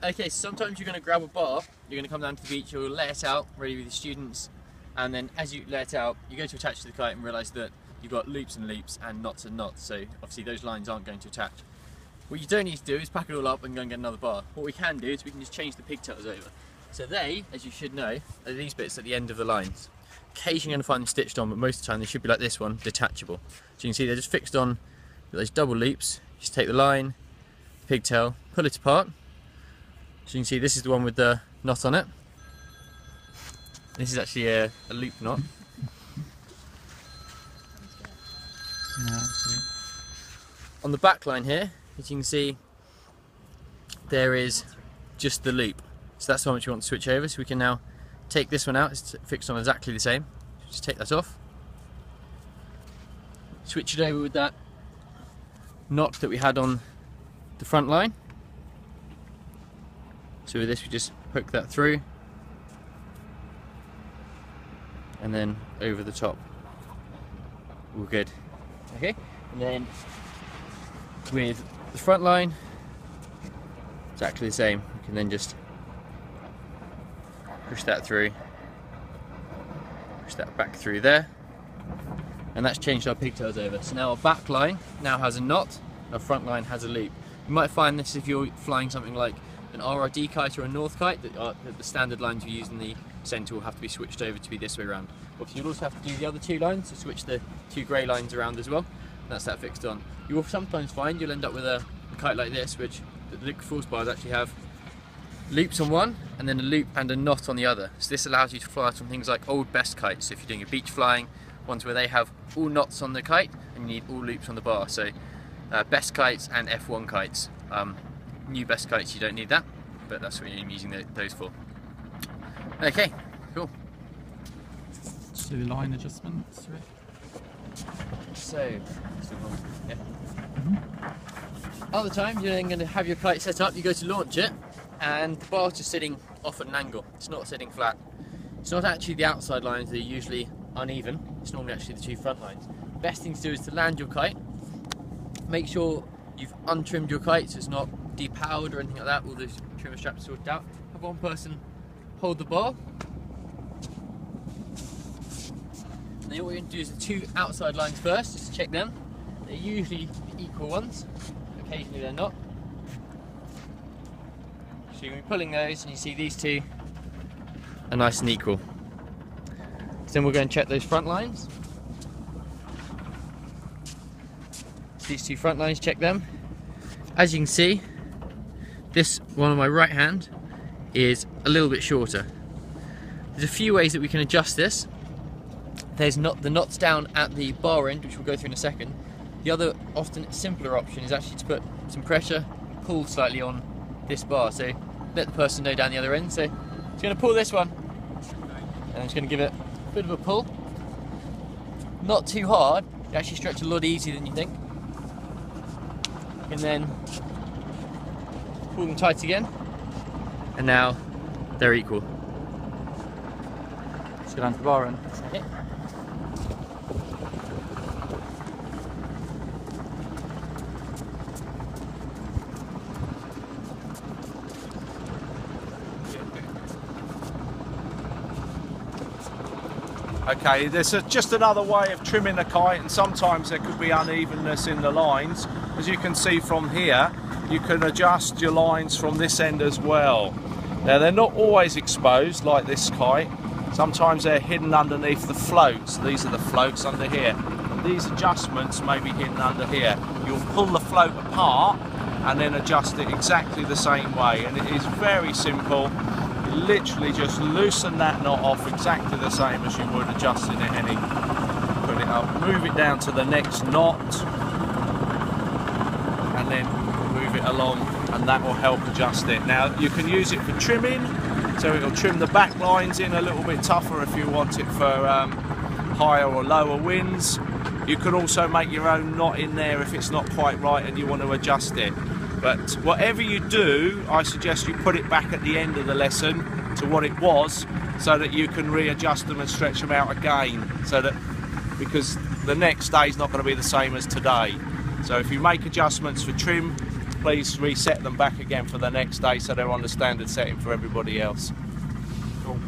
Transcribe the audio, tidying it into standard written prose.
Okay, so sometimes you're going to grab a bar, you're going to come down to the beach, you'll let it out, ready with your students, and then as you let it out, you go to attach to the kite and realise that you've got loops and loops and knots and knots, so obviously those lines aren't going to attach. What you don't need to do is pack it all up and go and get another bar. What we can do is we can just change the pigtails over. So they, as you should know, are these bits at the end of the lines. Occasionally you're going to find them stitched on, but most of the time they should be like this one, detachable. So you can see they're just fixed on with those double loops. Just take the line, pigtail, pull it apart. So you can see this is the one with the knot on it. This is actually a loop knot. On the back line here, as you can see, there is just the loop. So that's the one which you want to switch over. So we can now take this one out. It's fixed on exactly the same. Just take that off. Switch it over with that knot that we had on the front line. So with this we just hook that through and then over the top. All good. Okay, and then with the front line, exactly the same. You can then just push that through, push that back through there, and that's changed our pigtails over. So now our back line now has a knot, our front line has a loop. You might find this if you're flying something like an RRD kite or a North kite, that the standard lines you use in the centre will have to be switched over to be this way around. Obviously you'll also have to do the other two lines, so switch the two grey lines around as well. That's that fixed on. You will sometimes find you'll end up with a kite like this, which the liquid force bars actually have loops on one and then a loop and a knot on the other. So this allows you to fly from things like old best kites. So if you're doing a beach flying, ones where they have all knots on the kite and you need all loops on the bar. So best kites and F1 kites. New best kites you don't need that, but that's what you're using those for. Okay, cool. So line adjustments, Rick? So, yeah. Other times you're then going to have your kite set up, you go to launch it, and the bar's just sitting off at an angle. It's not sitting flat. It's not actually the outside lines that are usually uneven. It's normally actually the two front lines. Best thing to do is to land your kite. Make sure you've untrimmed your kite so it's not depowered or anything like that. All those trimmer straps sorted out. Have one person hold the bar. And then what you're going to do is the two outside lines first, just to check them. They're usually equal ones. Occasionally they're not. So you're going to be pulling those and you see these two are nice and equal. So then we'll go and check those front lines. These two front lines, check them. As you can see, this one on my right hand is a little bit shorter. There's a few ways that we can adjust this. There's the knots down at the bar end, which we'll go through in a second. The other, often simpler option is actually to put some pressure and pull slightly on this bar. So let the person know down the other end. So it's going to pull this one, and I'm just going to give it a bit of a pull. Not too hard, you actually stretch a lot easier than you think. And then pull them tight again, and now they're equal. Let's go down to the bar end. Okay. Okay, there's just another way of trimming a kite, and sometimes there could be unevenness in the lines. As you can see from here, you can adjust your lines from this end as well. Now they're not always exposed like this kite. Sometimes they're hidden underneath the floats. These are the floats under here. And these adjustments may be hidden under here. You'll pull the float apart and then adjust it exactly the same way. And it is very simple. You literally just loosen that knot off exactly the same as you would adjusting it any. Put it up, move it down to the next knot, and then move it along, and that will help adjust it. Now you can use it for trimming, so it'll trim the back lines in a little bit tougher if you want it for higher or lower winds. You can also make your own knot in there if it's not quite right and you want to adjust it. But whatever you do, I suggest you put it back at the end of the lesson to what it was, so that you can readjust them and stretch them out again, so that, because the next day is not going to be the same as today. So if you make adjustments for trim, please reset them back again for the next day so they're on the standard setting for everybody else. Cool.